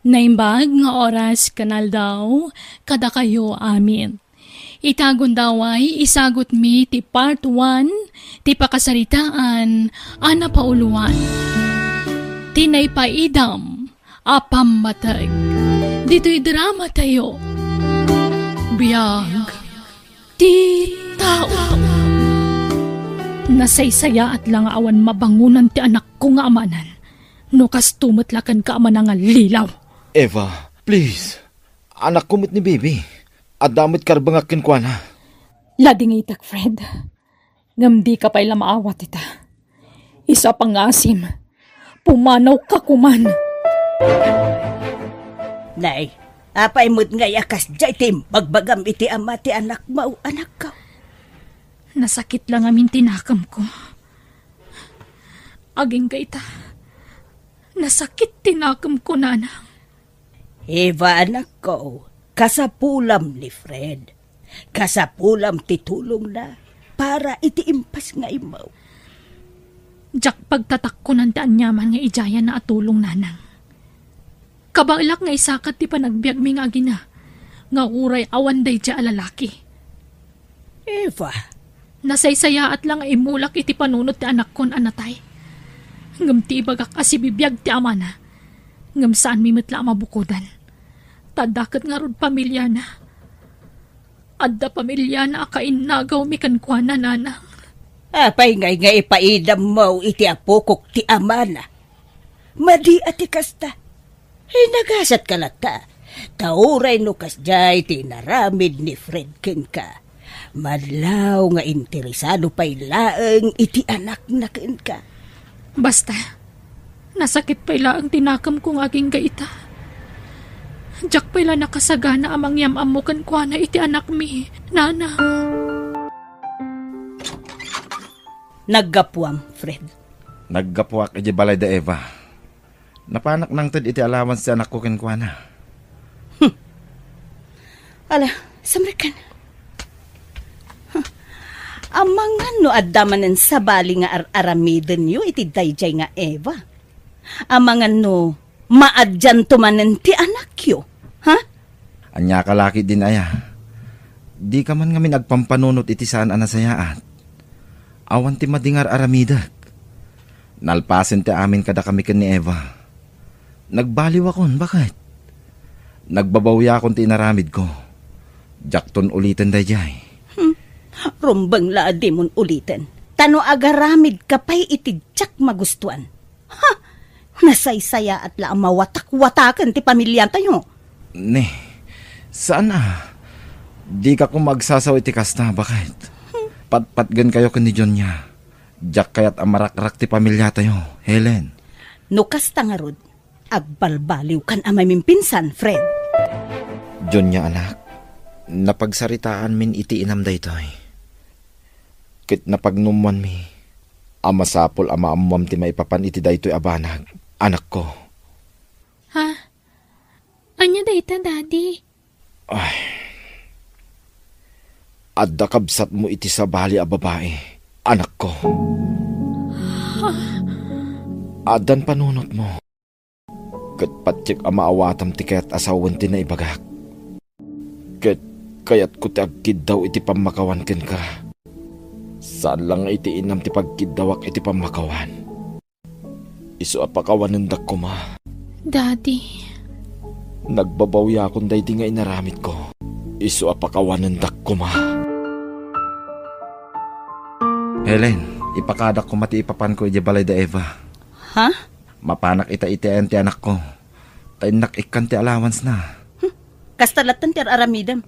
Naimbag nga oras kanal daw, kada kayo amin. Itagon daway, isagot mi ti part 1, ti pakasaritaan, ana pauluan. Tinay paidam, apam matag. Dito'y drama tayo. Biyag, ti tao. Nasaysaya at lang awan mabangunan ti anak ko nga amanan. No kas tumatlakan ka ama nga lilaw. Eva, please. Anak kumit ni baby. Adamit karbangakin kwa na. Lading itak, Fred. Ngamdi ka pa'y lamaawat ita. Isa pang asim. Pumanaw ka kuman. Nay, apay mo't ngay akas jay tim. Magbagam iti ama ti anak mo, anak ka. Nasakit lang amin tinakam ko. Aging ka ita. Nasakit tinakam ko, nanang. Eva, anak ko. Kasapulam ni Fred. Kasapulam titulong na para itiimpas nga imaw. Jak pagtatak ko ng daan nyaman nga ijaya na atulong nanang. Kabalak nga isakat ti panagbiag mi nga gina. Nga uray awan day dya alalaki. Eva. Nasaysaya at lang imulak iti panunot ti anak kon anatay. Ngam ti ibagak asibibiyag ti amana. Ngam saan mi metla mabukodan. Tadakat nga rod pamilya na. Adda pamilya na akainagaw mi kankwana nanang. Apay ngay nga ipaidam mo iti apokok ti amana. Madi ati kasta. Nagasat ka lata. Tauray no kasjay ti naramid ni Fred ken ka. Madlaw nga interesado pa'y laeng iti anak na ken ka. Basta, nasakit pa'y laeng tinakam kong aging gaita. Jak pa'y nakasagana amang yamam mo kankwana iti anak mi, nana. Naggapuam, Fred. Naggapuak iti balay da Eva. Napanak nang tad iti alawan si anak ko kankwana. Ala, samrikan. Amangan no adamanen sa bali nga aramiden yu iti dayjay nga Eva. Amangan no maadyan tumanen ti anak yu. Ha? Anya kalaki din aya. Di ka man kami nagpampanunot iti saan anasayaat. Awan ti madingar aramidak. Nalpasin ti amin kada kami ken ni Eva. Nagbaliw akon, bakit? Nagbabawya akon ti inaramid ko. Jakton ulitin dayjay. Rumbang laadi mon ulitin. Tano agaramid kapay itidyak magustuhan. Ha? Nasaysaya at laang mawatak-watakan ti pamilya tayo. Ne, saan na? Di ka kung magsasaw iti kasta, bakit? Patpatgan kayo kan ni John niya. Jak kayat amarak-rak ti pamilya tayo, Helen. No kasta nga rod, agbalbaliw kan amay mimpinsan, Fred. John niya anak, napagsaritaan min iti inamday toy. Kit napagnumuan mi, amasapol amaamuam ti maipapan iti daytoy abanag, anak ko. Ha? Anya dayta, daddy? Ay, adda kabsat mo iti sabali a babae, anak ko. Adan panunot mo. Kat patyek amaawatam ti kayat asawan ti na ibagak. Kat kayat ko ti agkid daw iti pamakawan ken ka. Saan lang iti inam ti pagkidawak iti pamakawan. Isu apakawan ng dak ko ma. Daddy. Nagbabawya akong dayti nga inaramit ko. Isu apakawan ng dak ko ma. Helen, ipakadak ko mati ipapan ko iti balay da Eva. Ha? Mapanak ita-itian ti anak ko. Tainak ikan ti allowance na. Kastalatan ti aramidam.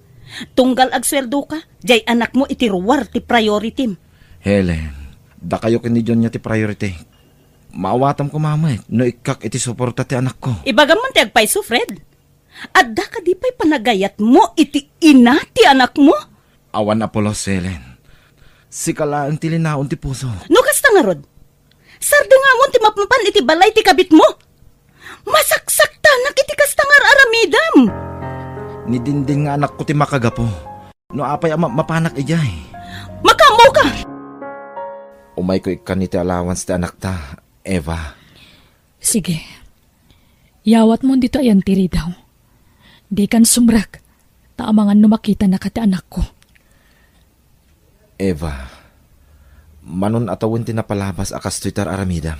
Tunggal agsweldo ka, jay anak mo iti ruwar ti priority. Helen, da kayo kinidyon niya ti priority. Maawatam ko mamay, no ikak iti suporta ti anak ko. Ibagam man ti agpaiso, Fred. At da ka di pa'y panagayat mo iti ina ti anak mo? Awan Apolos, Helen. Sikalaan ti linaon ti puso. No kasta nga rod. Sarda nga mo ti mapapan iti balay ti kabit mo. Masaksak tanak iti kasta nga aramidam. Ni dindin nga anak ko ti makagapo. No apay mapanak ijay. Makamo ka! Umay ko ikan iti allowance ti anak ta, Eva. Sige. Yawat mo dito ayan tiri daw. Di kan sumrak. Taamangan no makita na kati anak ko. Eva, manon atawin tinapalabas akas Twitter aramida.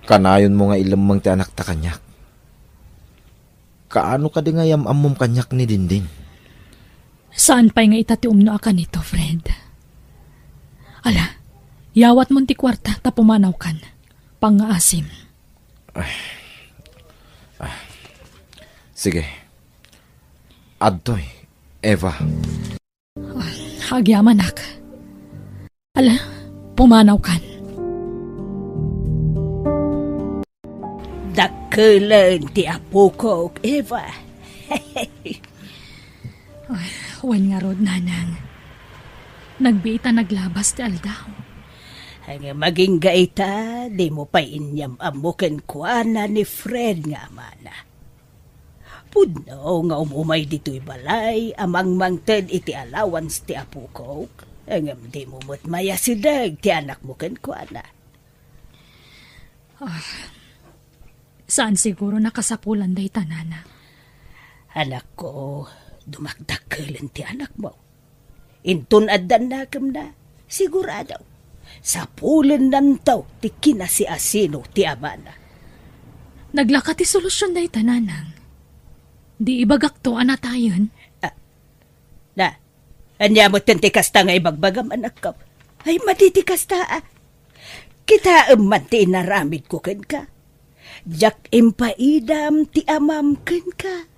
Kanayon mo nga ilamang ti anak ta kanyak. Kaano ka di nga yamamom kanyak ni Dindin? Saan pa'y nga itatium no akan ito, Fred? Ala, yawat mo ti kwarta ta pumanaw kan. Pangaasim. Sige. Adtoy, Eva. Hagyaman nak. Ala, pumanaw kan. Dakulan ti apo ko, Eva. Wan nga rod, nanang. Nagbiita naglabas ti aldaw. Ang maging gaita, di mo pa inyam amukin kuana ni Fred nga mana. Pudno nga umumay dito'y balay, amang mangted iti allowance ti apo ko. Ang di mo mo't mayasidag ti anak mo ken kuana. Saan siguro nakasapulan day tanana? Anak ko, dumakdakalan ti anak mo. Intun addan nakam na, sigurado. Sapulan nantaw ti kinasi asino ti amana. Naglaka ti solusyon day tananang. Di ibagak to anatayon. Anya mo tintikas ta nga ibagbagam anak ko. Ay matitikas ta Kita man ti inaramid ko ken ka. Jak impaidam ti amam ken ka.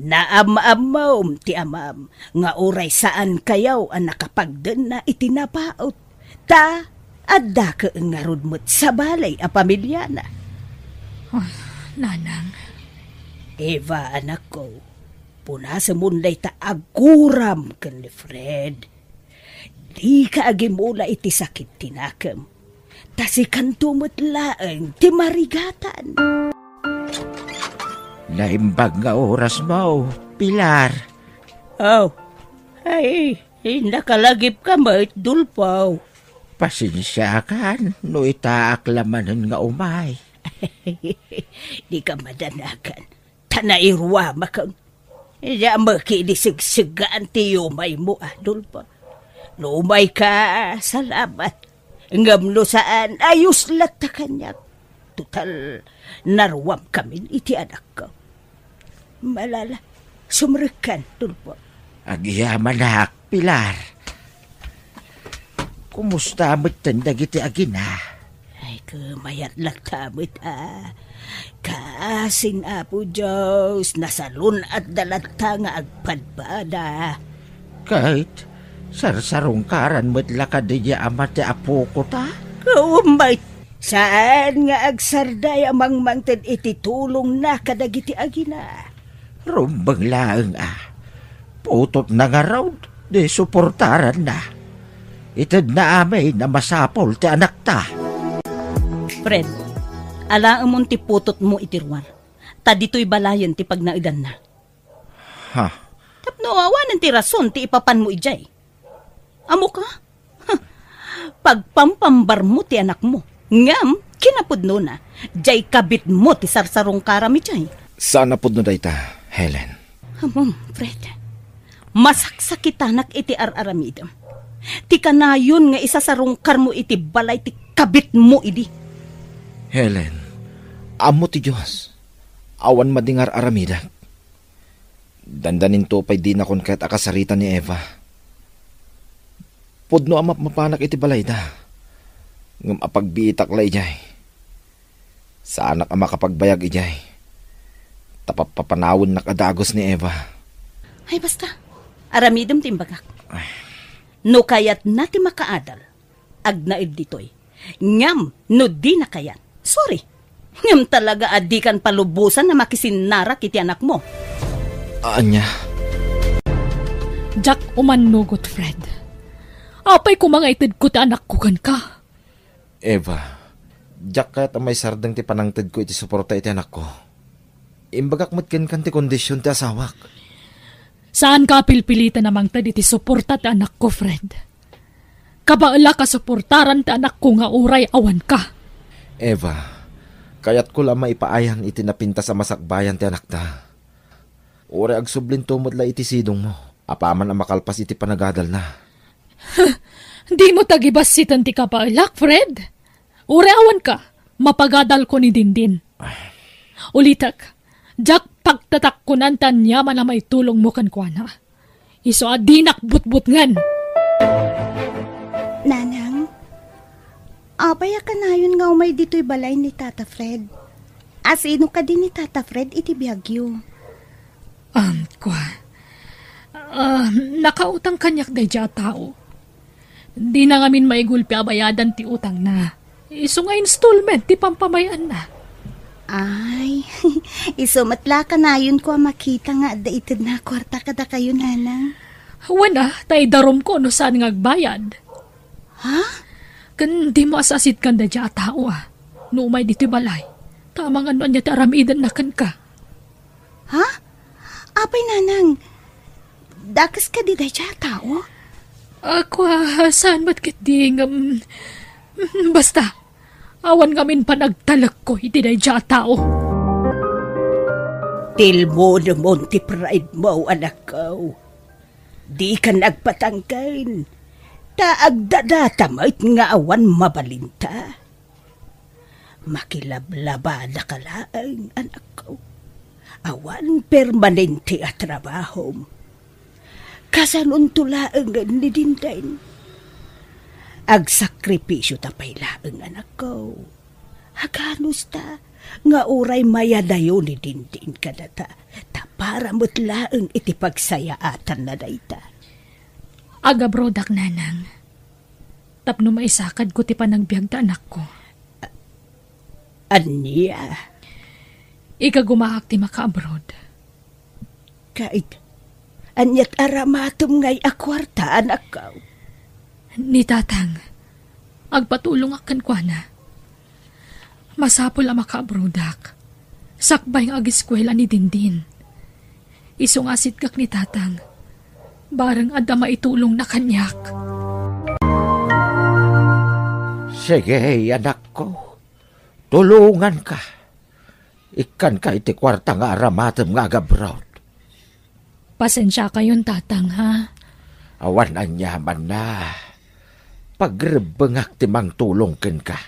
Naam-amam ti amam. Nga oray saan kayaw ang nakapagdan na itinapaot. Ta, adda ka nga rudmot sa balay a pamilya na. Nanang. Eva, anak ko, punasa munday ta aguram ken ni Fred. Di ka agimula iti sakit tinakam. Tasikan tumot laeng ti marigatan. Naimbag nga oras mo, Pilar. Ay, nakalagip ka mait dulpaw. Pasensya kan, no itaaklamanan nga umay. Di ka madanakan. Tanairwa makang. Iya makinisig-sigaan ti umay mo, dulpaw. No umay ka, salamat. Ngamno saan, ayos lat ta kanyak. Tutal, narwam kami iti anak ko. Malala, sumrikan, tulpo. Agyaman hak, Pilar. Kumusta mo't tandag iti agina? Ay, kumayat lang tamit, Kaasin apo Diyos, nasalun at dalata nga agpadbada. Kahit sarsarong karan mo't lakad niya amat apo ko ta? Kumay, saan nga agsarday amang mangted iti tulong na kadagiti agina? Rumbang laeng putot na nga raw, di suportaran na. Itad na amay na masapol ti anak ta. Fred, alaang mong ti putot mo itirwar. Ta dito'y balayan ti pagnaidan na. Ha? Tapno awanan ti rason ti ipapan mo ijay. Amo ka? Pagpampambar mo ti anak mo. Ngam, kinapudno na. Jay kabit mo ti sarsarong karami jay. Saan na pudno dayta, Helen? Amom, Fred. Masaksakitanak iti ar-aramidam. Ti kanayon nga isasarong kar mo iti balay ti kabit mo idi. Helen, amo ti Diyos. Awan madingar aramida. Dandanin to pa'y di na kon kahit akasarita ni Eva. Pudno amap mapanak iti balay da. Ngam apagbiitak la ijay. Sa anak ama kapagbayag ijay. Tapapapanawon na kadagos ni Eva. Ay basta, aramidam timbagak. No kayat nati makaadal, agnaid ditoy. Ngam, no di na kayat. Sorry, ngam talaga adikan palubusan na makisinarak iti anak mo. Anya? Jack umanugot, Fred. Apay kumangaitid ko ti anak ko kan ka. Eva, Jack kahit may sardang ti panangtid ko iti suporta iti anak ko. Imbagak matken kan ti kondisyon ti asawak. Saan ka pilpilitan namang tad iti suporta ti anak ko, Fred? Kabaala ka suportaran ti anak ko nga uray awan ka. Eva, Kaya't ko lang maipaayan iti napinta sa masakbayan ti anak ta. Uri ag sublin tumod la iti sidong mo. Apaman ang makalpas iti panagadal na. Di mo tagibas si tanti ka pa, Fred. Uri awan ka. Mapagadal ko ni Dindin. Ulitak, jak pagtatak ko nan tanyaman na may tulong mo kan kwa na. Iso adinak but-but ngan. Nanang, apaya ka na yun nga umay dito'y balay ni Tata Fred. Asino ka din ni Tata Fred iti Biagyo. Nakautang kanyak day dya tao. Di na ngamin maigulpi abayadan ti utang na. Iso nga installment ti pampamayan na. Ay, isumatla ka na yun ko makita nga da itid na kwarta kada kayo, nanang. Wana, tay darom ko no saan nga agbayad. Ha? Kan di mo asasit kan da dya tao No umay dito'y balay. Tamang ano niya ti aramidan na kan ka. Ha? Apay, nanang, dakas ka di da dya tao? Ako, saan ba't kit di basta, awan ngamin pa nagtalak ko, iti day dya tao. Tilmo naman ti pride mo, anak ko. Di ka nagpatangkain. Taagdadatamait nga awan mabalinta. Makilablaba na kalaang, anak ko. Awan permanente at trabaho. Kasanuntulaang ni Dindain. Agsakripisyo tapay laang, anak ko. Haganos ta, nga uray mayadayo ni Dindin kadata. Para mo't laang iti pagsayaatan na dayta. Agabrodak, nanang. Tapno maisakad ko ti panagbiag ta anak ko. Anya? Ikagumahak ti maka-abroad. Kahit, anyat aramatom ngay akwarta, anak ko. Ni tatang, agpatulong akan kwa na. Masapol ang maka-abroadak. Sakbay ang agiskwela ni Dindin. Isungasit kak ni tatang. Barang ada maitulong na kanyak. Sige, anak ko. Tulungan ka. Ikan ka iti kwarta nga aramatem nga agabrod. Pasensya kayon, tatang, ha? Awan anyaman na. Pagrebengak timang tulong ken ka.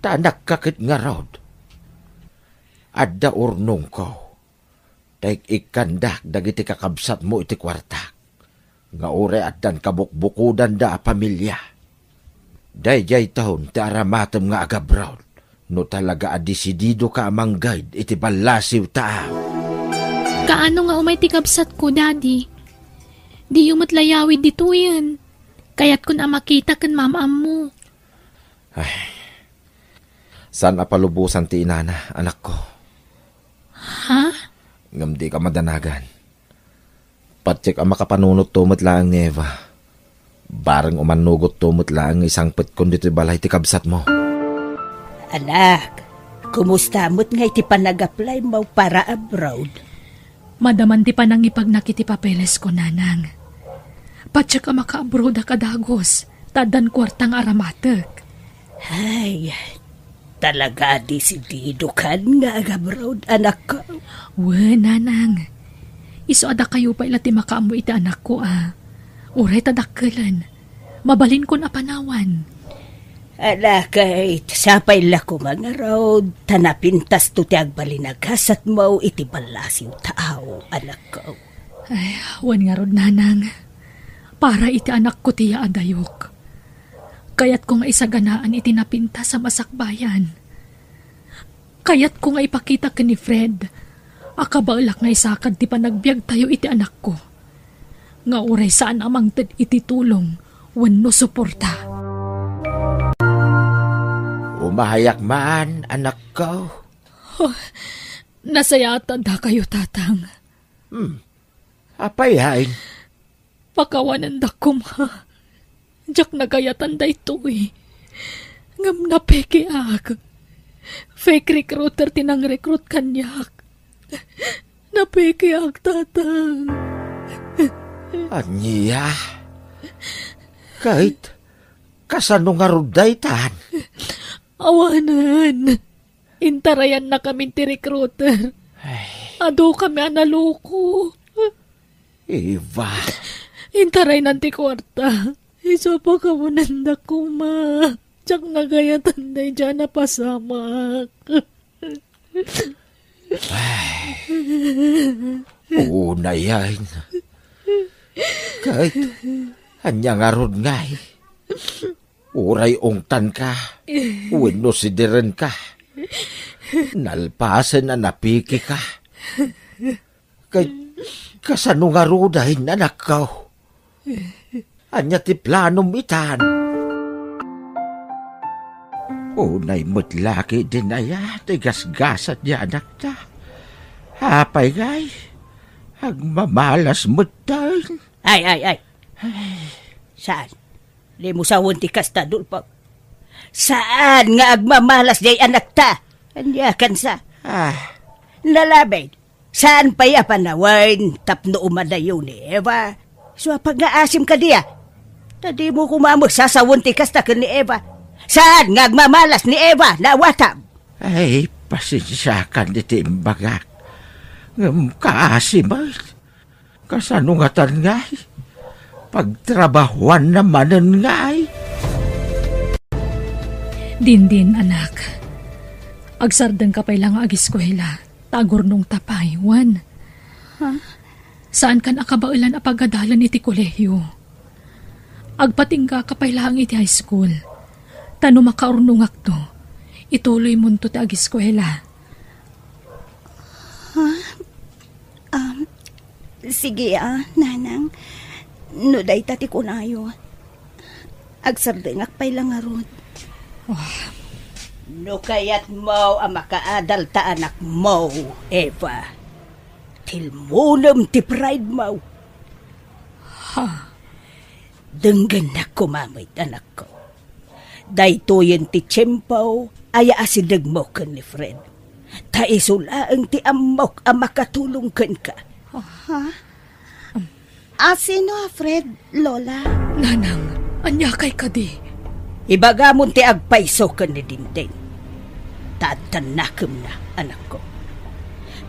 Tanak kakit nga rod. Adda urnong ko. Taik ikandak dagiti kakabsat mo iti kwarta. Nga ure addan kabukbukudan da pamilya. Dayjay taon ti aramatem nga agabrod. No talaga adisidido ka amang guide iti balasiw ta. Kaano nga umay tikabsat ko, daddy? Di umatlayawid dito yan. Kaya't kun makita kan mamam mo. Ay, saan apalubusan ti inana, anak ko? Ha? Ngam di ka madanagan. Patsik ang makapanunot tumot lang ni Eva. Barang umanugot tumot lang isang pet kundi ti balay ti kabsat mo. Anak, kumusta mo't nga iti panag-apply mo para abroad? Madaman ti panang ipagnakiti papeles ko, nanang. Patsya ka maka-abroad kadagos, tadan kwartang aramatek. Ay, talaga disidido kan nga abroad, anak ko. We, nanang. Iso ada kayo pa ilati makaamu iti anak ko, Uray tadakkelan. Mabalin ko na panawan. Ala kahit sapay la ko mga road, tanapintas to ti agbalinagkasat mo iti balasiw tao, anak ko. Ay, wan nga rod, nanang. Para iti anak ko tiya adayok. Kaya't ko nga isaganaan iti napinta sa masakbayan. Kaya't ko nga ipakita ka ni Fred. Akabaulak nga isakad ti panagbiag tayo iti anak ko. Nga uray saan amang iti tulong, wenno suporta. Umahayak man, anak ko. Oh, nasayatan da kayo, tatang. Apayain. Pakawanan da ko, ma. Diyak nagayatan da ito, Ngam na peke ak. Fake recruiter tinang recruit kanyak. Na peke ak, tatang. Anya? Kahit kasano nga ruday tan. Awanan. Intarayan na kami ti recruiter. Ado kami analuko. Eva. Intaray nanti kwarta. Isa pa ka mo nanda ko, ma. Tsak nagayatan na dyan na pasamak. Oo na yan. Kahit hanya nga ron nga eh. Uray ongtan ka. Uwino sidiren ka. Nalpasan na napiki ka. Kahit kasano nga rodahin anak ka. Anya ti planom itan. Unay mo't laki din na ya. Tigasgasat niya anak ta. Hapay gay. Agmamalas mo't tayo. Ay. Saan? Di mo sawon ti kasta dulpag. Saan nga agmamalas day anak ta? Anyakan sa. Lalabay. Saan pa ya panawain tapno umadayo ni Eva? So pag-aasim ka diya. Tadi mo kumamag sasawon ti kasta ka ni Eva. Saan nga agmamalas ni Eva na watam? Ay, pasensyakan di timbagak. Kaasim ay. Kasanungatan nga ay. Pagtrabahuan namanan nga ay. Din, anak. Agsardeng kapay lang agiskwela. Tagor nung tapay, Juan. Saan kan akabailan apagadalan iti kolehiyo? Agpatingga kapay lang iti high school. Tano makaurnungak to. Ituloy mo to ti agiskwela. Sige nanang. No day tati ko na yun. Agsardengak pay lang aron. No kayat mo ang makaadal ta anak mo, Eva. Tilmunam ti pride mo. Denggan na kumamit anak ko. Daytoyen ti tiyempo aya asidag mo kan ni Fred. Taisulaang ti amok ang makatulong kan ka. Sino Fred, Lola? Nanang, anyakay ka di. Ibagamon ti agpaiso ka ni Dinding. Tatanakam na, anak ko.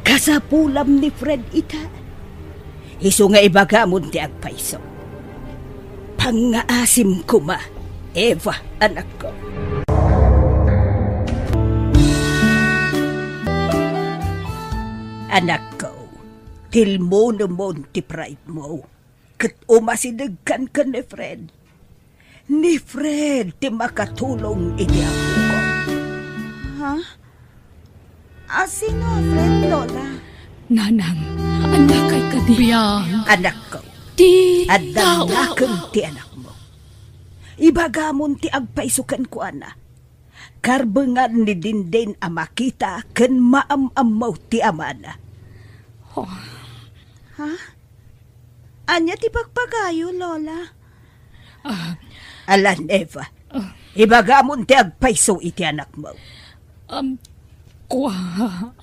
Kasapulam ni Fred ita. Iso nga ibagamon ti agpaiso. Pangaasim ko ma, Eva, anak ko. Anak ko, tilmo naman ti pride mo. Kat umasidagkan ka ni Fred. Ni Fred ti makatulong iti ako ko. Sino Fred, Lola? Nanang, anyakay ka di. Anak ko, Di adamnakam ti anak mo. Ibagamon ti agpaisukan ko ana. Karbengan ni Dindin ang makita ken maam-amaw ti amana. Anya ti pagpagayo, Lola? Alan, Eva. Ibagamon ti agpaiso iti anak mo.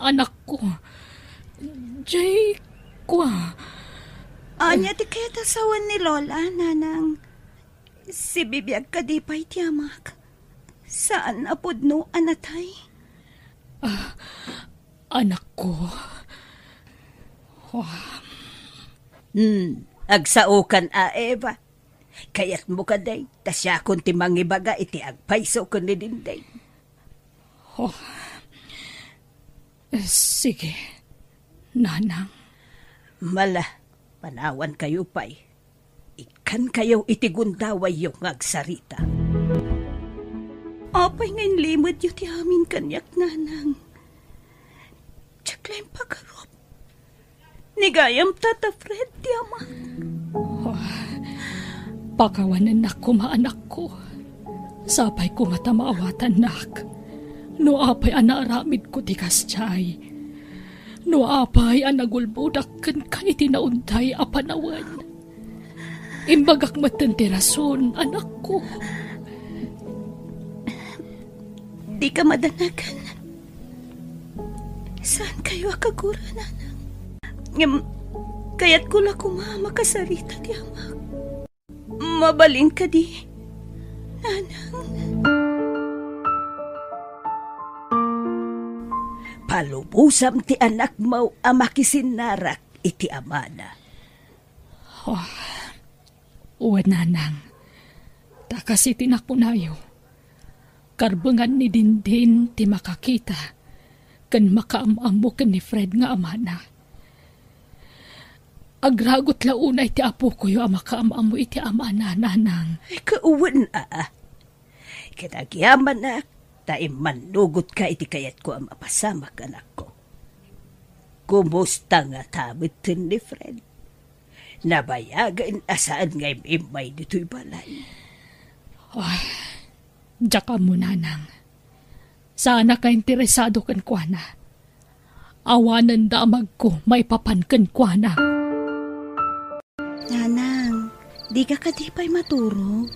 Anak ko. Jay, Anya ti kaya tasawan ni Lola, nanang. Si bibiyag ka di pa'y tiyamak. Saan apod no, anatay? Anak ko. Agsaukan Eva. Kayat mo ka day, tasya kon ti mangibaga iti agpaiso ko ni Dinding. Sige, nanang. Mala, panawan kayo pa'y. Ikan kayo itigundaway yung agsarita. Apay ngayon limod yu ti amin kanyak, nanang. Tsaklaim pagkarop. Nigayam tata Fred, ti ama. Pakawanan na ko maanak ko. Sapay ko matamaawatan nak. No apay anaaramid ko ti kasyay. No apay anagulbudak kan ka itinauntay apanawan. Imbagak matante rason, anak ko. Di ka madanagan. Saan kayo akagura, nanang? Kaya't ko la kumama kasarita ti amak. Mabalin ka di, nanang. Palubusam ti anak mo amakisinarak iti amana. Uwan nanang, takas iti nakunayo. Karbangan ni Dindin ti makakita, kan makaamamo kan ni Fred nga amana. Agragot launay ti apo ko yung makaamamo iti amana, nanang. Kauwan Kinagyaman na, tayo manugot ka iti kayat ko ang mapasamak anak ko. Kumusta nga tabitin ni Fred? Nabayagan asaan ngay imay dito'y balay. Diyak ka mo, nanang. Sana ka interesado kan kwa na. Awanan damag ko, may papankan kwa na. Nanang, di ka kadipay maturog.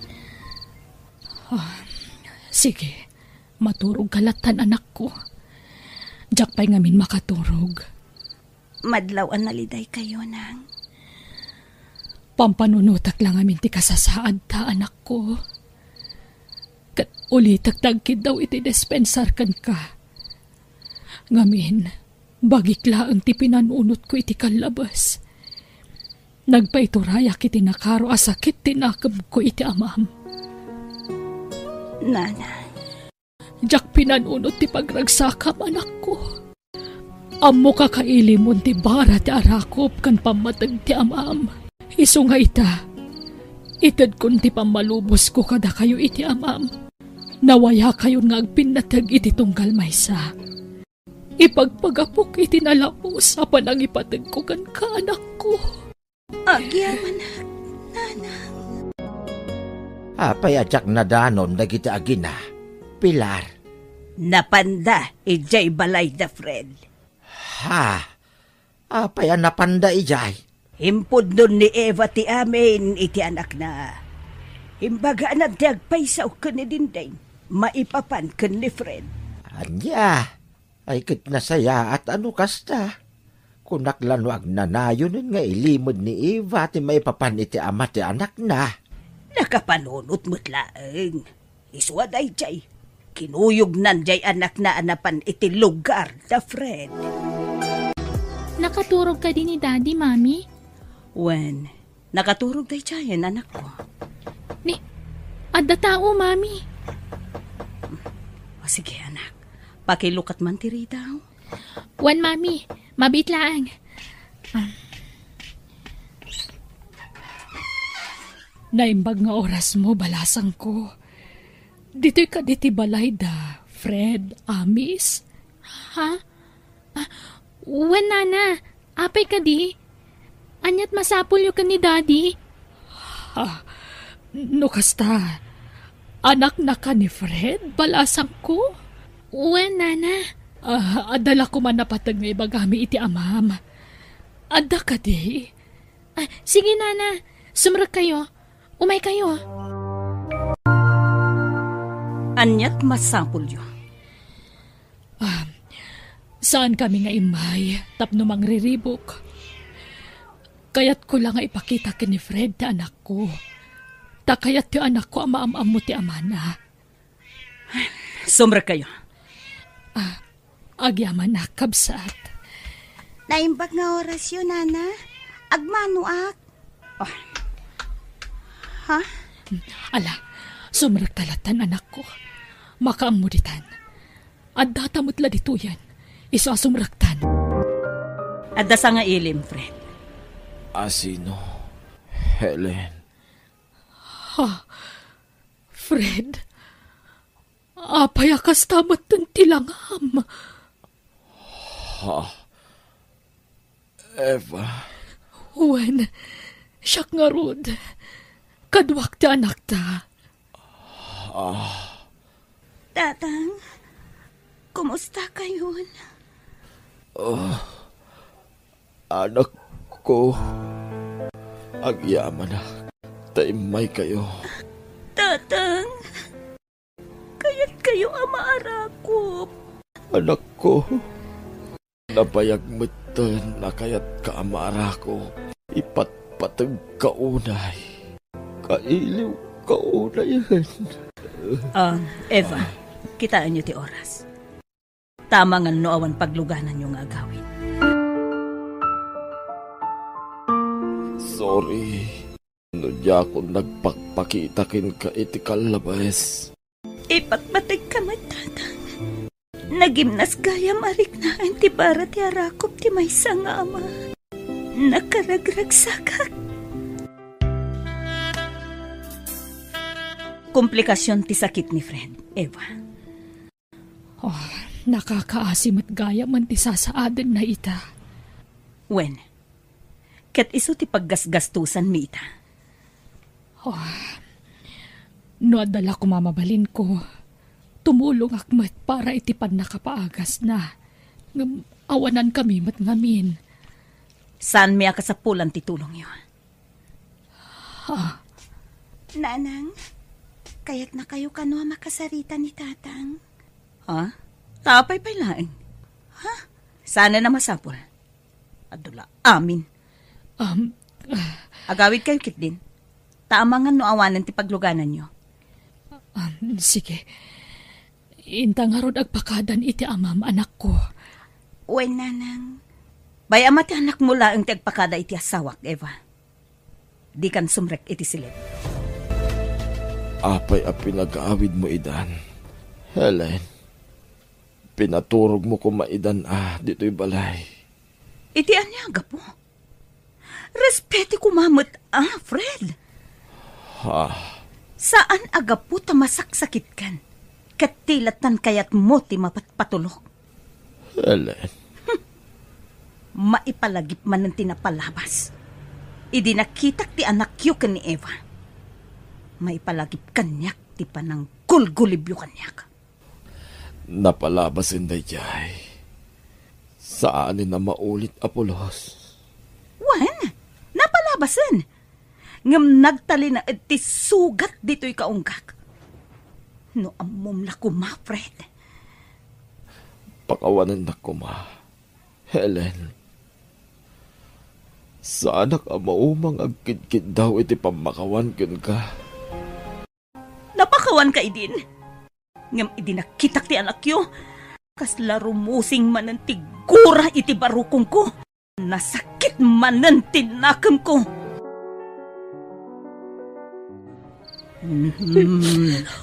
Sige, maturog kalatan anak ko. Diyak pa'y ngamin makaturog. Madlaw ang naliday kayo, nang. Pampanunutak lang amin ti kasasaad ta, anak ko. Kat ulitak tagkid daw iti dispensar kan ka. Ngamin, bagikla ang ti pinanunot ko iti kalabas. Nagpaituraya kiti nakaro asakit tinakam ko iti amam. Nanay. Diyak pinanunot ti pagragsakam, anak ko. Amo kakailimon ti bara ti arakop kan pamatag ti amam. Iso nga ita, itad kun ti pamalubos ko kada kayo iti amam. Nawaya kayo nga agpinatag iti tunggal maysa. Ipagpagapok iti nalapos apan ang ipatag ko kan kaanak ko. Agyaman na, nanang. Apayadyak na danon dagiti agina. Pilar. Napanda, ijay balay da Fred. Ha? Apaya napanda ijay? Himpod nun ni Eva ti amin iti anak na. Himbaga na dagpaysaw ka ni Dinday, maipapan ka ni Fred. Anya, ay kit nasaya at ano kasta. Kunaklanwag na nayon nga ilimod ni Eva ti maipapan iti ama ti anak na. Nakapanunot mo't laeng. Iswa day jay. Kinuyog nanjay anak na anapan iti lugar da Fred. Nakaturog ka din ni Daddy, Mami? Wen, nakaturog day jay anak ko. Ni, adda tao, Mami. O sige anak, pakilukat man ti Rita. Wan, Mami. Mabit lang. Naimbag nga oras mo, balasang ko. Dito'y ka diti balay da, Fred, Amis? Ha? Wan, nana. Apay ka di? Anyat masapul yung ka ni Daddy? No kasta. Anak na ka ni Fred, balasang ko? Wan, nana. Adala ko man napatag nga ibagami iti amam. Adda ka di? Sige, nana. Sumrag kayo. Umay kayo. Anyat masapul yun. Saan kami nga imay, tapno mangriribok. Kayat ko lang nga ipakita ka ni Fred ta anak ko. Ta kayat ti anak ko amaam-am mo ti amana. Sumrag kayo. Agyaman na, kabsat. Naimbag nga oras yun, nana. Agmanuak. Ha? Ala, sumrag talatan anak ko. Makaamuditan. At datamutla dito yan. Iso asumragtan. Adda sa nga ilim, Fred. Asino? Helen. Fred, apayakas tamat ng tilangam. Eva. Wen, siyak nga rod. Kadwak ti anak ta. Tatang, kumusta kayo? Anak ko. Agyaman na. Taimay kayo. Tatang, kaya't kayo amaarakop. Anak ko. Napayagmutan na kaya't kaamara ko. Ipatpatag kaunay. Kailiw kaunay yan. Eva, kitaan niyo ti oras. Tama nga no awan pagluganan yung agawin. Sorry. Ano diya ako nagpakpakitakin ka iti kalabas. Ipagmatay ka matatang. Nagimnas gayam arik na ti bara ti arakop ti maysa nga ama. Nakaragragsakak. Komplikasyon ti sakit ni Fred, Eva. Oh, nakakaasim at gaya man ti sasaadan na ita. Wen, ket iso ti paggasgastusan mi ita. No adala ko mamabalin ko, tumulong akmat para itipan na kapaagas na. Awanan kami mat ngamin. Saan mi akasapulan ti tulong yun? Nanang, kaya't na kayo kano makasarita ni tatang. Ha? Tapay pa'y laing. Ha? Sana na masapol. Adula, amin. Agawid kayo kit din. Taamangan no awanan ti pagluganan nyo. Sige. Intang harod agpakadan iti amam anak ko. Uy, nanang. Bayama ti anak mo laeng ti agpakada iti asawak, Eva. Di kan sumrek iti silid. Apay a pinag-aawid mo idan. Helen, pinaturog mo ko maidan dito'y balay. Iti anyaga po. Respeti ko mamot Fred. Saan aga po tamasaksakit kan? Katilatan kayat mo ti mapatpatulog. Helen. Maipalagip man ng tinapalabas. Idi nakitak ti anak yu kan ni Eva. Maipalagip kanyak ti panang gulgulibyo kanyak. Napalabas inday jay. Saanin na maulit Apolos? Wan, napalabasan. Ngam nagtali na ti sugat dito'y kaunggak. No amom la kuma, Fred. Pakawanan na kuma. Helen. Sana ka maumang agkid-kid daw iti pamakawan ken ka. Napakawan ka idin. Ngam idinakitak ti anak yu. Kasla rumusing manan ti gura iti barukong ko. Nasakit manan tinakam ko.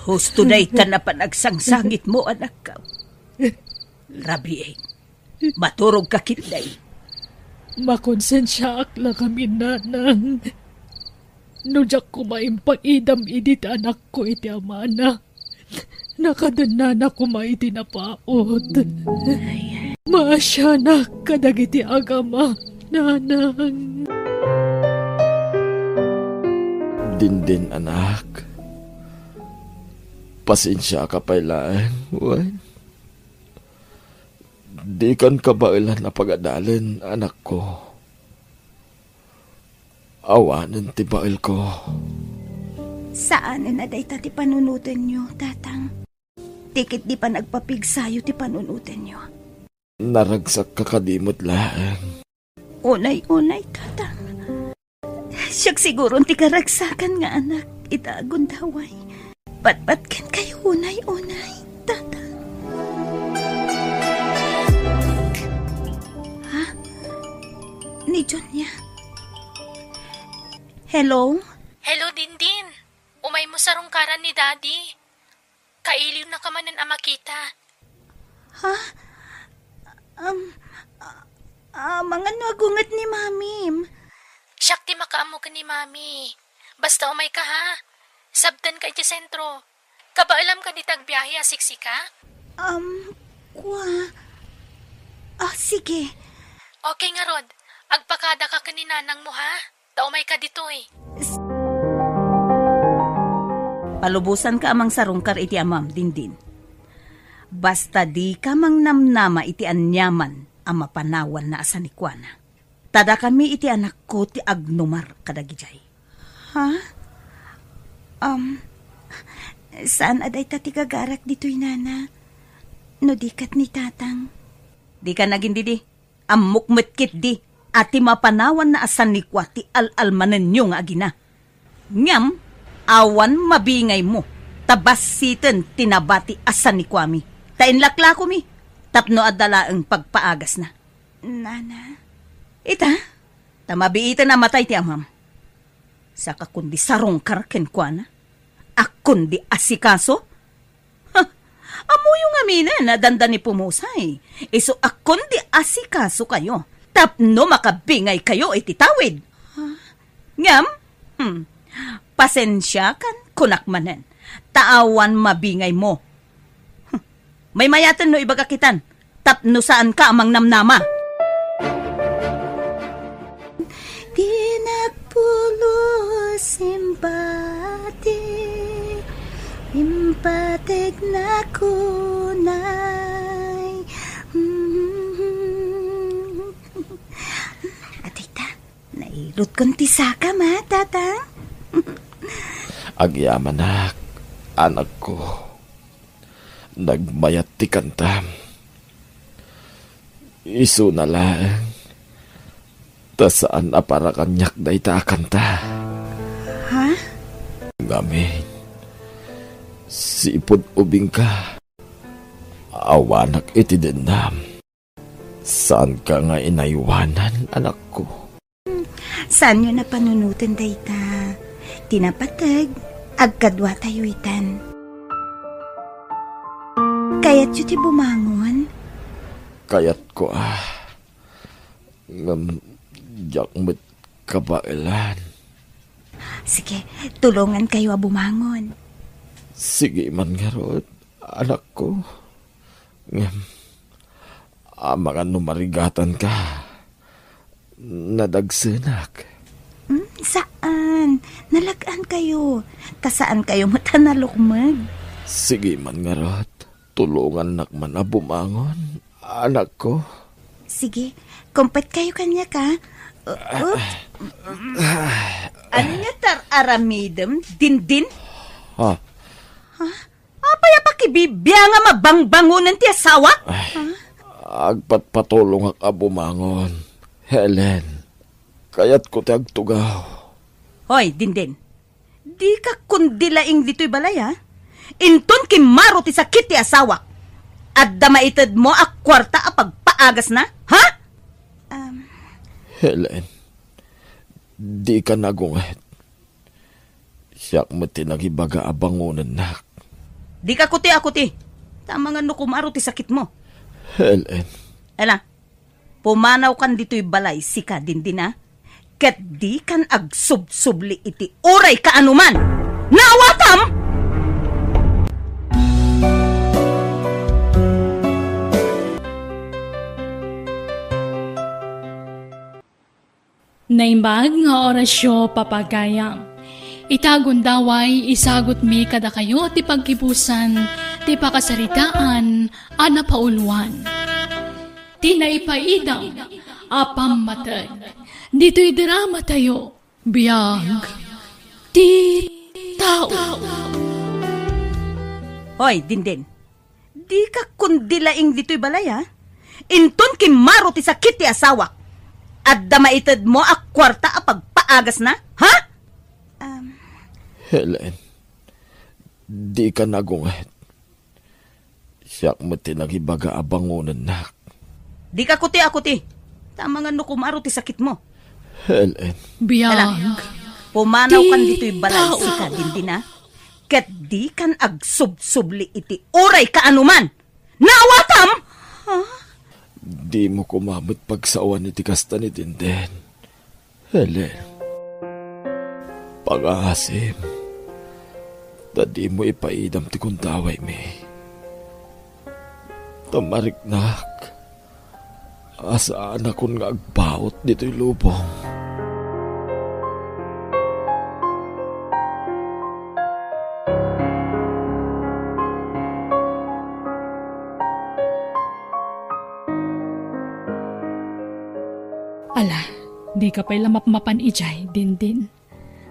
Husto na ita na panagsangsangit mo, anak ka. Rabi maturog ka kitday. Makonsensya akla kami, nanang. Nujak ko maimpag-idam idit anak ko iti amana. Nakadanana ko maiti napaot. Maasyanak kadagiti agama, nanang. Din anak. Pasensya ka pailaan, Juan. Di kan kabailan na pagadalan, anak ko. Awanan ti bail ko. Saan na day ti panunutan nyo, tatang? Tikit di pa nagpapigsayo ti panunutan nyo. Naragsak ka kadimot lang. Unay, tatang. Siyak siguro ti karagsakan nga anak, itagon daway. Patpatkan kayo unay, tatang. Ha? Ni John niya. Hello? Hello, Dindin. Umay mo sa rungkaran ni Daddy. Kailiw na ka manan amakita. Ha? Mga nagungat ni Mamim. Siyak ti makaamo ka ni Mami. Basta umay ka ha. Sabdan ka iti sentro. Kabailam ka di tagbiyahe siksika? Sige. Okay nga Rod. Agpakada ka kaninanang mo ha. Taumay ka dito eh. Palubusan ka amang sarungkar iti amam, Dindin. Basta di ka mang namnama iti anyaman ang mapanawan na asanikwana. Tada kami iti anak ko ti agnumar kadagijay. Ha? Saan aday ti gagarak dito'y nana? No dikat ni tatang. Di ka naging didi. Amukmetkit di. At ti mapanawan na asanikwa ti al-almanan nyo nga agina. Ngam, awan mabingay mo. Tabas sitin tinabati asanikwami. Tainlakla ko mi. Tapno adala ang pagpaagas na. Nana. Ita, tamabiita na matay ti amam. Saka kundi sarong karken kwa na. Akon di asikaso. Ha, amuyo nga mina na dandan ni pumusay. Iso akon di asikaso kayo. Tapno makabingay kayo ititawid. Ngam, pasensya kan kunakmanen. Taawan mabingay mo. May mayatan no ibagakitan. Tapno saan ka amang namnama. Di nagpulo simpati, impatig na kunay. Atita, nailot kong tisaka ma, tatang. Agyaman anak ko. Nagmayat ti kanta. Isu na lang. Ta saan na para kanyak na ita kanta. Ha? Ngamin. Sipod ubing ka. Awanak iti dinam. Saan ka nga inaiwanan, anak ko? Saan nyo na panunutin dayta? Tinapatag, agkadwa tayo itan. Kaya't yun ti bumangon? Kayat ko ngam jakmet kabailan. Sige, tulungan kayo bumangon. Sige man nga rod, anak ko. Ngam, mga numarigatan ka. Nadagsanak. Saan? Nalagaan kayo. Tasaan kayo matanalukmag? Sige man nga rod, tulungan nakman na bumangon, anak ko. Sige, kumpet kayo kanya ka. Anya tar aramidem, dindin? Ha? Apaya pakibibya nga mabangbangunan ti asawa? Agpatpatulong ak bumangon. Helen, kayat ko ti agtugaw. Hoy, dindin. Di ka kundilaing dito'y balay, ha? Inton kimaro ti sakit ti asawa. At damaitad mo ak kwarta a pagpaagas na, ha? Helen, di ka nagunget. Siyak mo tinagibaga abangunan nak. Di ka kuti-akuti. Tama nga no kumaro ti sakit mo. Helen. Ela, pumanaw kan dito'y balay sika dindin, ha? Ket di kan agsub-subli iti uray ka anuman. Naawatam! Naimbag nga orasyo papagayam. Itagundaway isagot mi kada kayo ti pagkibusan ti pakasaritaan ana pauluan. Ti naipaidam apam matag. Dito'y drama tayo biyag ti tao. Hoy, dindin. Di ka kundilaing dito'y balay, ha? Inton kimaro ti sakit ti asawa. At damaitad mo ak kwarta a pagpaagas na, ha? Helen, di ka nagunget. Siyak mo tinagibaga abangunan nak. Di ka kuti-akuti. Tama nga no kumaro ti sakit mo. Helen. Biyag. Pumanaw kan dito'y balay sika dindin, ha? Ket di kan agsub-subli iti uray ka anuman. Naawatam! Di mo kumamot pagsawan iti kasta ni Dinden. Helen. Pag-aasim. Da di mo ipaidam ti kundaway mi. Tamariknak. Asaan akong nga agbaot dito'y lubong. Ala, di ka pa'y lamapmapan ijay, dindin.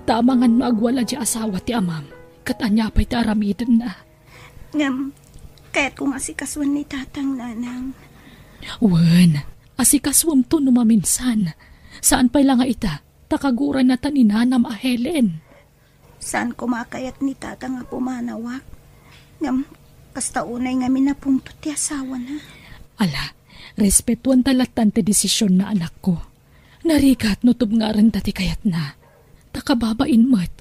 Tamangan mo agwala di asawa ti amam. Katanya pa'y ti aramidon na. Ngam, kaya't kung asikaswan ni tatang nanang. Wen, asikaswam to numaminsan. Saan pa'y lang ita? Takaguran na taninanam a Helen. Saan kumakayat ni tatang nga pumanawak? Ngam, kasta unay nga minapungto ti asawa na. Ala, respetuan talatan ti desisyon na anak ko. Narigat no tub nga rin dati kayat na. Takababain mo't.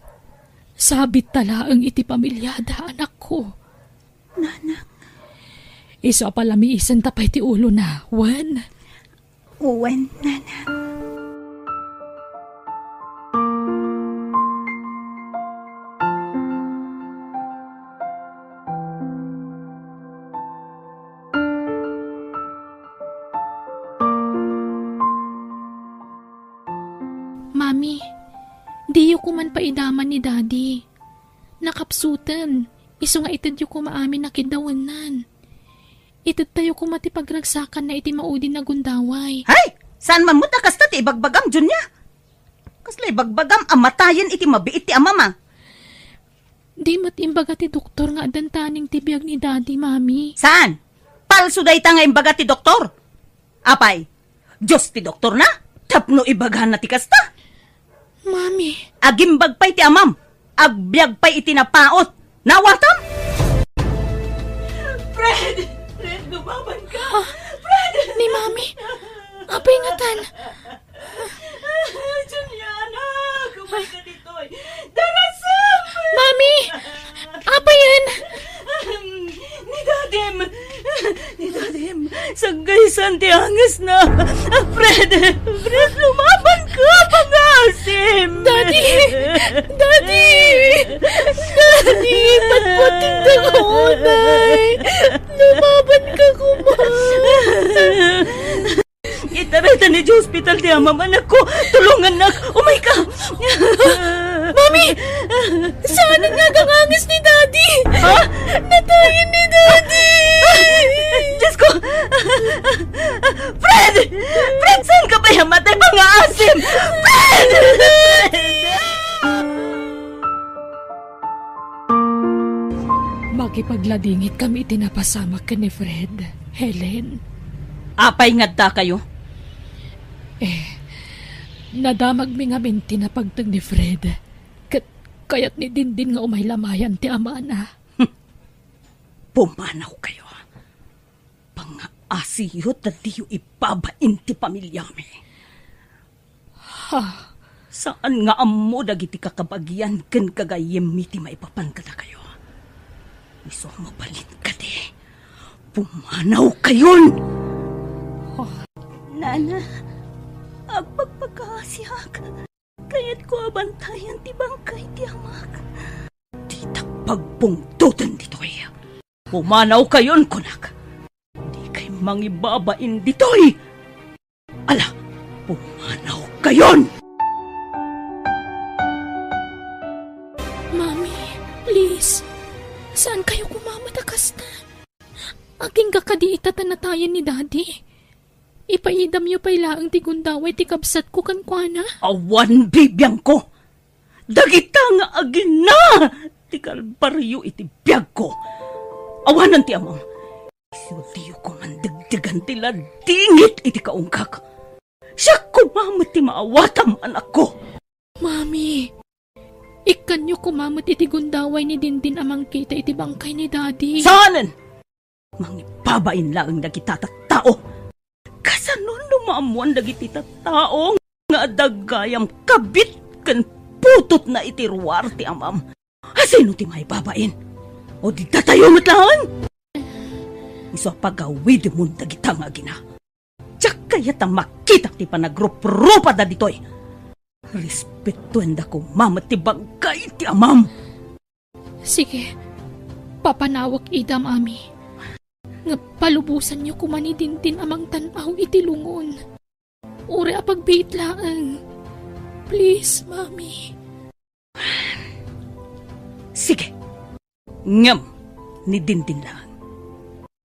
Sabit tala ang iti pamilyada anak ko. Nanang. Iso palamiisan tapay ti ulo na, Wan. Uwan, nanang. Mami, diyo ko man paidaman ni Daddy. Nakapsutan, iso nga itad yu ko maamin na kidawanan. Itad tayo ko matipagragsakan na iti maudin na gundaway. Hay! Saan man mo takasta ti ibagbagam, Junya? Kasla ibagbagam, amatayan iti mabiit ti amama. Di matimbaga ti doktor nga adantaning tibiyag ni Daddy, Mami. Saan? Palso day ta nga imbaga ti doktor. Apay, Diyos ti doktor na? Tapno ibagahan na ti kasta? Mami. Agimbag pa'y ti amam. Agbyag pa'y iti napaot. Nawatam? Fred! Fred, lumaban ka! Fred! Ni Mami. Apay ngatan. Juliana, kumay ka dito. Darasam! Mami! Apa yan? Ni Dadim, sanggaysan ti angas na. Fred, lumaban ka, pangasim. Daddy! Patputin na ko, Nay. Lumaban ka Itareta ni di hospital ti amam anak ko. Tulungan nak, umay ka. Mami! Saan nga kangangis ni Daddy? Ha? Natayin ni Daddy! Diyos ko! Fred! Fred, saan ka ba yamatay mga asim? Fred! Makipagladingit kami tinapasama ka ni Fred, Helen. Apay nga da kayo? Nadamag mi nga minti na pagtag ni Fred. Kayat ni Dindin nga umay lamayan ti ama na. Pumanaw kayo. Pang-asiyot na diyo ibabain ti pamilyami. Saan nga amo dagiti kakabagyan ken kagayem ti maipapan kada kayo. Iso mabalin ka di. Pumanaw kayon! Nana, agpagpagkasyak. Kaya't ko abantayan ti bangkay ti amak. Di takpagpungtutan ditoy. Pumanaw kayon, kunak. Di kay mangibabain ditoy. Ala, pumanaw kayon! Mami, please. Saan kayo kumamadakasta? Aking kakadiita tanatayan ni Daddy. Ipaidam niyo pa ilaang ti gundaway ti kabsat ko kankwana. Awan bibiyang ko. Dagita nga agin na. Ti kalbaryo iti biyag ko. Awanan ti amam. Isuliyo ko man dagdagan ti ladingit iti kaungkak. Siya kumamat ti maawatam anak ko. Mami, ikan niyo kumamat iti gundaway ni Dindin amang kita iti bangkay ni Daddy. Saanan? Mangipabain lang dagita tao. Kasanon lumamuan dagiti tao nga dagayam kabit ken putot na itiruar ti amam. Asino ti may babain? O di tatayo matlaan? Iso pagawid mo dagita nga gina. Tsak kaya ta makita ti panagrup-rupa da ditoy. Respetuan da ko mamat ti bangkay ti amam. Sige, papanawak idam ami. Nga palubusan niyo kumani Dindin amang tanaw iti lungon. Uri apagbiit laang. Please, Mami. Sige. Ngam ni Dindin lang.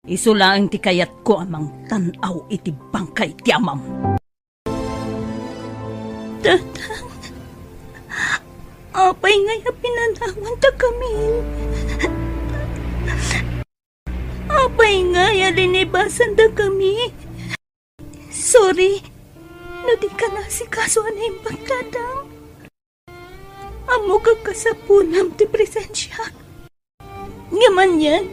Isulaang ti kayat ko amang tanaw iti bangkay ti amam. Tatang, apay nga pinanawan ta kami. Apay nga linibasan da kami. Sorry, no di ka nasikaso na yung pagtatang. Amo kagkasapunam ti presensya. Ngaman yan,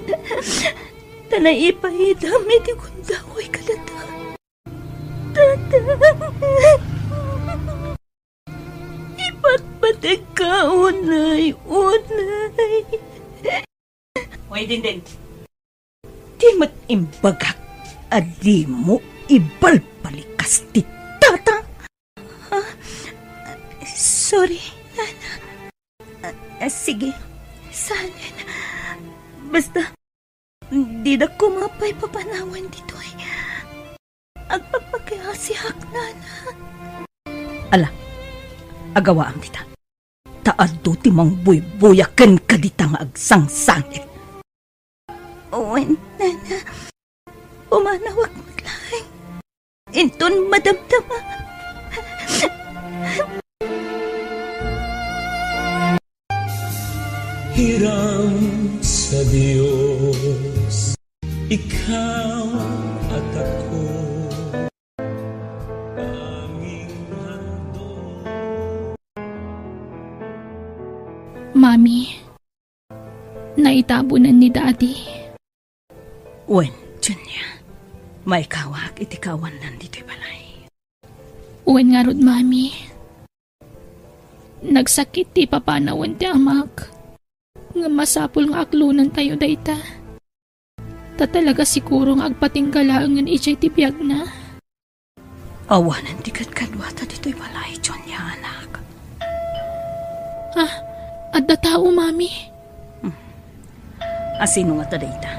Tanay ipahidam, iti kundakoy kadata. Tata. Ipatpatag ka, unay. Uy, din. Di mo't imbagak, adi mo ibalbalikas ti tata. Sorry, Nana. Sige, sanin. Basta, di na kumapay papanawan dito ay. Agpapagkayasihak, Nana. Ala, agawaan kita. Taad do timang buy-buyakan ka dita nga agsangsangit. Owen, Nana. Pumanawag mo lang. Inton madamdama. Hiram sa Diyos, ikaw at ako. Mami, naitabunan ni Daddy. Owen, Junya. May kawak itikawan nandito'y balay. Uwan nga rod, Mami. Nagsakit ti papanawan ti amak. Nga masapul nga aklunan tayo dayta. Ta talaga siguro nga agpatinggalaan ichay ti biyag na. Awanan ti kadkadwata dito'y balay, Junya, anak. Adda tao, Mami. Asino nga ta dayta?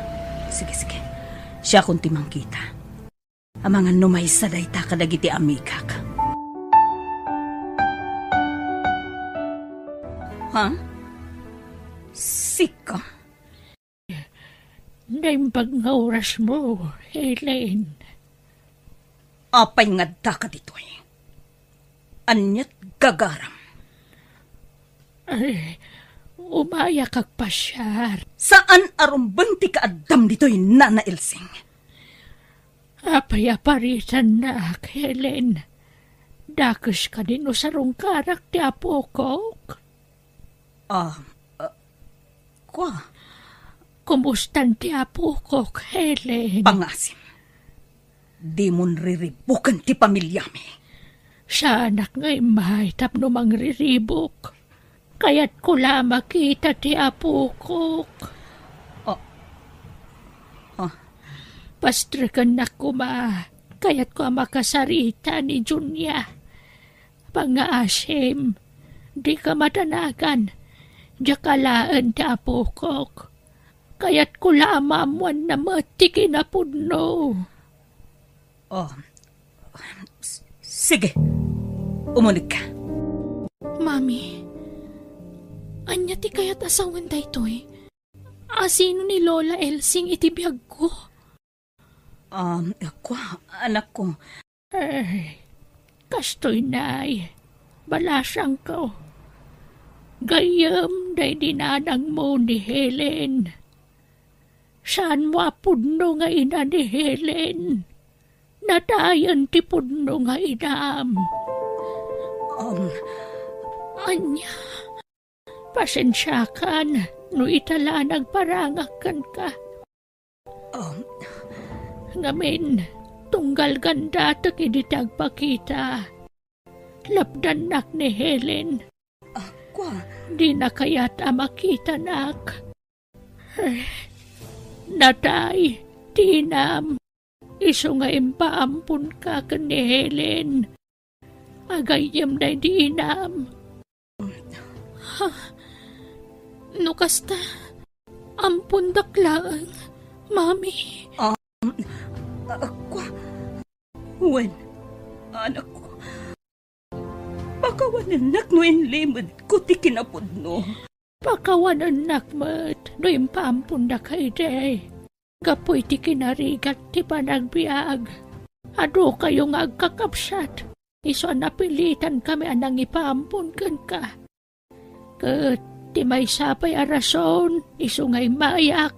Sige. Siya kung timang kita. Amangan numay sa dayta kadagiti amikak. Ha? Sika? Naimbag nga oras mo, Helen. Apay nga da ka dito'y. Anyat gagaram. Ay, umaya kag pasyar. Saan arumbang ti kaadam dito'y, Nana Elsing? Apay-aparitan na, Helen. Dakos ka din usarong karak ti apokok. Kwa? Kumustan ti apokok, Helen? Pangasim. Di mon riribukan ti pamilyami. Sa anak ngay may tapno mangriribok. Kaya't ko lang makita ti apokok. Pastrikan na ko kaya't ko makasarita ni Junya. Pangaasim, di ka matanagan. Diyakalaan ti apokok. Kaya't ko lang mamuan na mati kinapudno. Sige, umunig ka. Mami, anya ti kaya't asawan da ito eh. Asino ni Lola Elsing itibiyag ko? Kwa, anak ko. Ay, kastoy nay, balasang ko. Gayam day dinadang mo ni Helen. Saan mo apudno nga ina ni Helen? Natayan ti pudno nga inam. Anya, pasensyakan no itala nagparangakan ka. Ngamin, tunggal ganda tak iditag pakita. Lapdan nak ni Helen. Kwa? Di na kaya't makita nak. Natay, tinam. Iso nga impaampun ka ni Helen. Agayam na di inam. No kasta, ampun daklaan, Mami. Kwa? Wen, anak ko. Pakawanan no inlimod ko ti kinapudno. Pakawanan nakmat no impampun da kay day. Kapoy ti kinarigat ti panagbiag. Ado kayo nga agkakapsat. Iso napilitan kami anang ipampun ka. Kat ti may sapay a rason, iso nga'y mayak.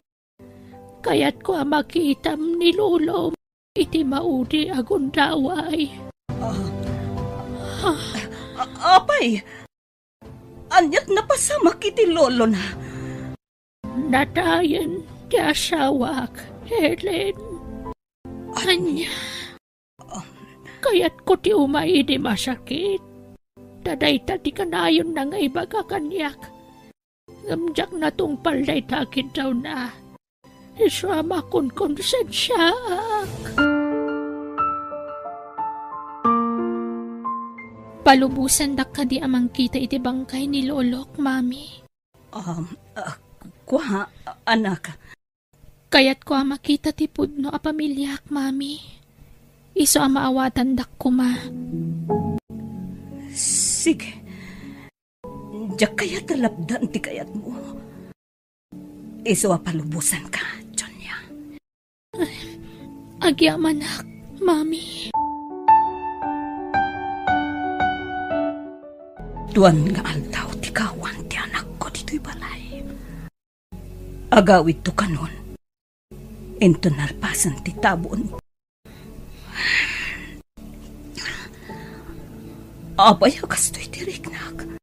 Kaya't ko makitam ni Lolo, iti maudi agundaway. Apay, anyat napasamak iti Lolo na. Natayan ti asawak, Helen. Anya. Kaya't ko ti umay di masakit. Daday tati kanayon na nga ibaga kanyak. Ngamjak na tong palday takid daw na. Isama kon konsensya. Palubusan dak ka di amang kita iti bangkay ni Lolok, Mami. Kuha, anak. Kaya't ko makita ti pudno a pamilyak, Mami. Iso ang maawatan dak ko, Ma. Sige. Diyak kaya talabdan ti kayat mo. Iso a palubusan ka, Jonya. Agyamanak, Mami. Tuan nga aldaw ti kawan ti anak ko dito'y balay. Agawid to kanon. Ento nalpasan ti tabon. Abaya kasto'y tiriknak.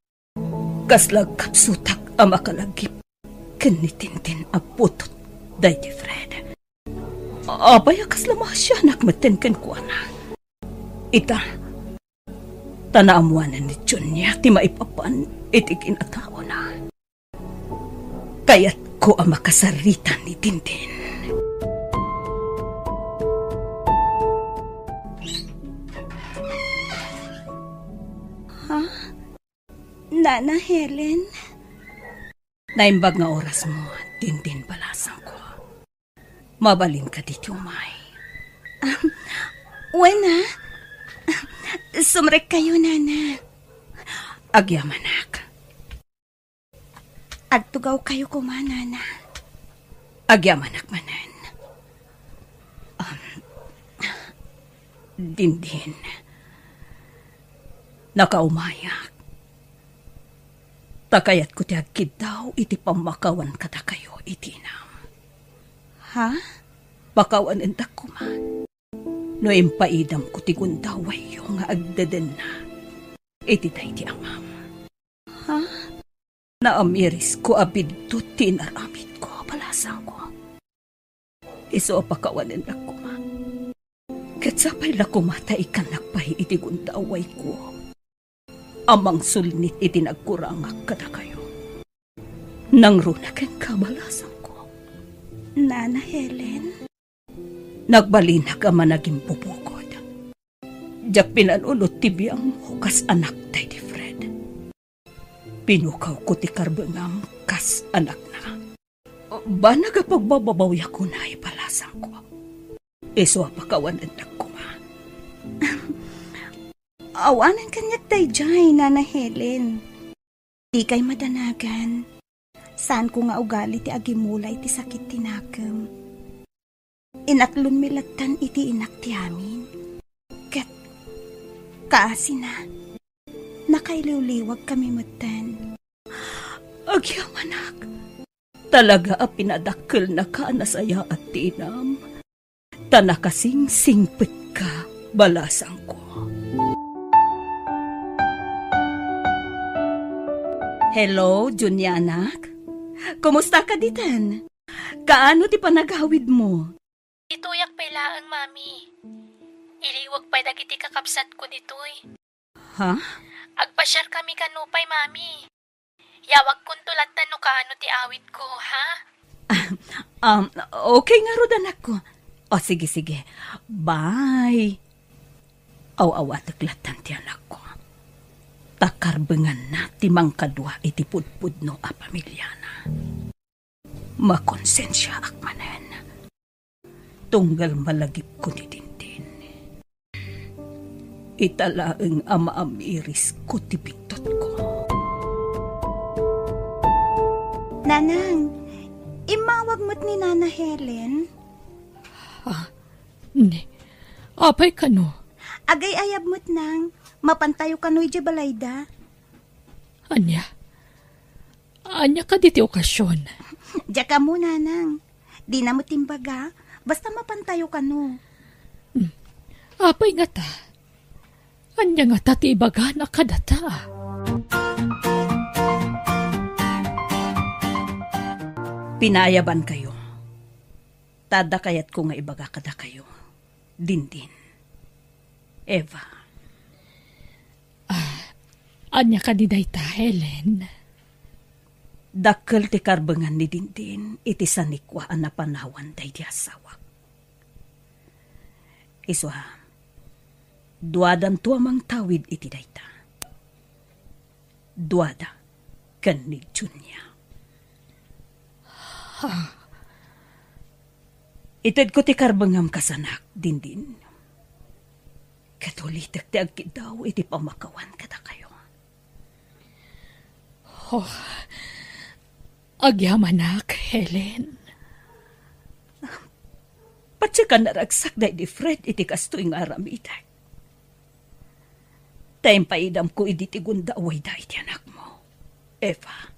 Kaslag kapsutak ang makalagip. Kanitintin aputot day ti Fred. Abaya kaslamasya nakmaten ken kuana. Ita, tanaamuanan ni Jonya ti maipapan itigin ataw na. Kaya't ko ang makasaritan ni Tintin. Ha? Nana Helen? Naimbag nga oras mo, Tintin balasang ko. Mabalin ka dito, May. Wena? Sumrek kayo, Nana. Agyamanak. Agtugaw kayo kumanana. Agyamanak manan. Dindin. Nakaumayak. Takayat ko ti agkid daw iti pamakawan kada kayo itinam. Ha? Pakawan entak ko man. No impaidam ko ti gundaway yung nga agdaden na. Iti day ti amam. Ha? Naamiris ko abid to tinaramit ko palasang ko. Iso pakawan entak ko man. Katsapay la kumatay kan nakpahi iti gundaway ko. Amang sulnit iti nagkurangak kada kayo. Nang runakan kabalasang ko. Nana Helen? Nagbalinag ama naging bubukod. Diyak pinanunod ti biyang mo kas anak tay di Fred. Pinukaw ko ti karbengam kas anak na. Ba nagapagbababawya ko na ipalasang ko. Iso apakawanan na ko ma. Awanan kanyak tay jay, Nana Helen. Di kay madanagan. Saan ko nga ugali ti agimulay ti sakit tinakam. Inaklon milagtan iti inak ti amin. Kat, kaasi na. Nakailiw-liwag kami matan. Agyamanak. Talaga a pinadakkel na ka nasaya at tinam. Tanakasing singpit ka, balasang ko. Hello, Junya anak. Kumusta ka ditan? Kaano ti panagawid mo? Ituyak pailaang, Mami. Iliwag pa'y dagiti kakabsat ko ditoy. Ha? Agpasyar kami kanupay, Mami. Yawag kong tulatan no kaano ti awit ko, ha? Okay nga ro anak ko. O sige. Bye. Aw-awa taglatan ti anak ko. Takarbengan na timang kadwa iti pudpud no a pamilya na. Makonsensya akmanen. Tunggal malagip ko ni Tintin. Italaeng amaamiris ko ti pintot ko. Nanang, imawag mo't ni Nana Helen? Ne, apay ka no? Agay ayab mo't nang, mapantayo ka no ije balayda. Anya ka diti okasyon. Diya ka mo, Nanang. Di na mo timbaga, basta mapantayo ka no. Apay nga ta. Anya nga ta ti ibaga na kadata. Pinayaban kayo. Tada kayat ko nga ibaga kada kayo. Dindin. Eva. Anya ka di dayta, Helen. Dakkel ti karbengan ni Dindin, iti sanikwaan na panawan day di asawak. Iswa, duadan tuamang tawid iti dayta. Duada, kan ni Junya. Ited ko ti karbengam kasanak, Dindin. Katulitek ti agkid daw iti pamakawan kada kayo. Agyamanak, Helen. Patsi ka naragsak day di Fred iti kastuing aramiday. Tayong paidam ko iti tigunda away da iti anak mo. Eva.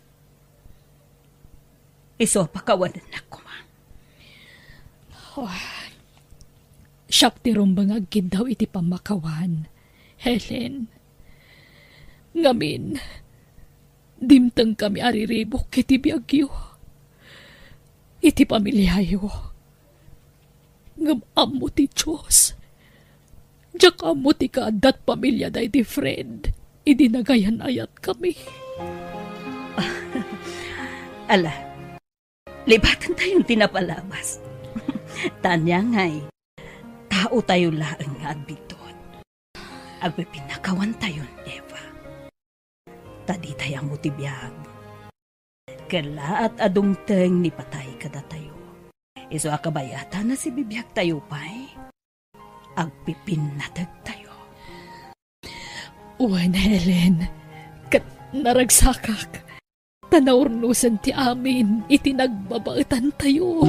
Iso pakawanan na ko man. Siyak ti rumbang agkid daw iti pamakawan, Helen. Ngamin, dimtang kami ariribok iti biyagyo. Iti pamilyayo. Ngam mo ti Diyos. Diyak mo ti kaadat pamilya da iti friend. Idi nagayan ayat kami. Ala, libatan tayong tinapalabas. Tanya ngay, tao tayo laang nga agbitot. Agpipinakawan tayon, Eva. Tadi tayang mutibiyag. Kala at adungteng ni patay kada tayo. Iso akabayata na si bibiyag tayo pa'y. Agpipinatag tayo. Uwan, Helen. Kat naragsakak. Tanaurnusan ti amin, itinagbabautan tayo.